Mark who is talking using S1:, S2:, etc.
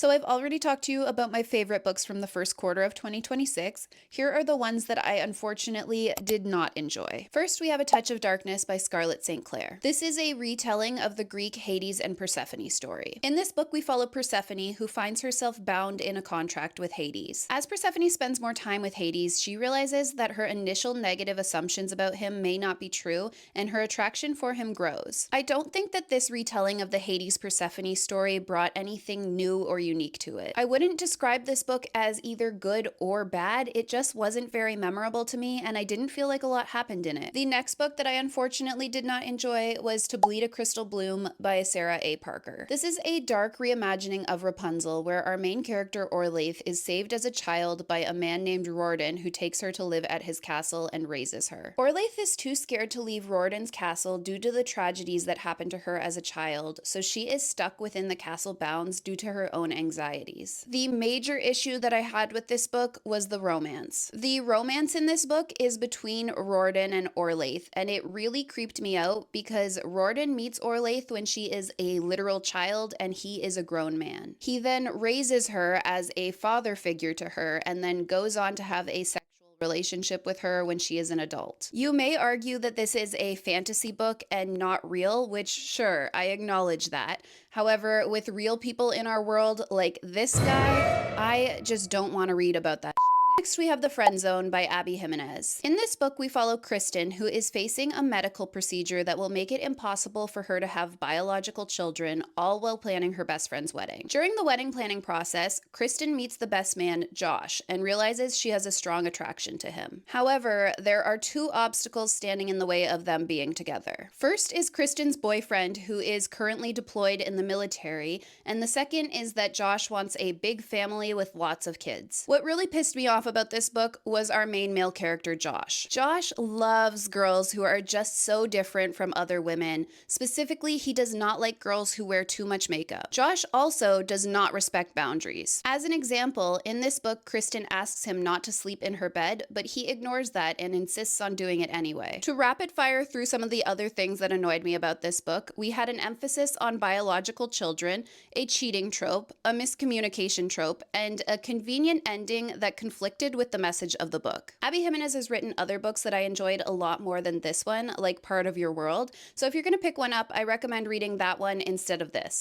S1: So I've already talked to you about my favorite books from the first quarter of 2026. Here are the ones that I unfortunately did not enjoy. First, we have A Touch of Darkness by Scarlett St. Clair. This is a retelling of the Greek Hades and Persephone story. In this book, we follow Persephone, who finds herself bound in a contract with Hades. As Persephone spends more time with Hades, she realizes that her initial negative assumptions about him may not be true, and her attraction for him grows. I don't think that this retelling of the Hades Persephone story brought anything new or unique to it. I wouldn't describe this book as either good or bad, it just wasn't very memorable to me, and I didn't feel like a lot happened in it. The next book that I unfortunately did not enjoy was To Bleed a Crystal Bloom by Sarah A. Parker. This is a dark reimagining of Rapunzel, where our main character Orlaith is saved as a child by a man named Rorden, who takes her to live at his castle and raises her. Orlaith is too scared to leave Rorden's castle due to the tragedies that happened to her as a child, so she is stuck within the castle bounds due to her own anxieties. The major issue that I had with this book was the romance. The romance in this book is between Rorden and Orlaith, and it really creeped me out because Rorden meets Orlaith when she is a literal child and he is a grown man. He then raises her as a father figure to her and then goes on to have a relationship with her when she is an adult. You may argue that this is a fantasy book and not real, which sure, I acknowledge that. However, with real people in our world like this guy, I just don't want to read about that. Next, we have The Friend Zone by Abby Jimenez. In this book, we follow Kristen, who is facing a medical procedure that will make it impossible for her to have biological children, all while planning her best friend's wedding. During the wedding planning process, Kristen meets the best man, Josh, and realizes she has a strong attraction to him. However, there are two obstacles standing in the way of them being together. First is Kristen's boyfriend, who is currently deployed in the military, and the second is that Josh wants a big family with lots of kids. What really pissed me off about this book was our main male character, Josh. Josh loves girls who are just so different from other women. Specifically, he does not like girls who wear too much makeup. Josh also does not respect boundaries. As an example, in this book, Kristen asks him not to sleep in her bed, but he ignores that and insists on doing it anyway. To rapid fire through some of the other things that annoyed me about this book, we had an emphasis on biological children, a cheating trope, a miscommunication trope, and a convenient ending that conflicted with the message of the book. Abby Jimenez has written other books that I enjoyed a lot more than this one, like Part of Your World, so if you're going to pick one up, I recommend reading that one instead of this.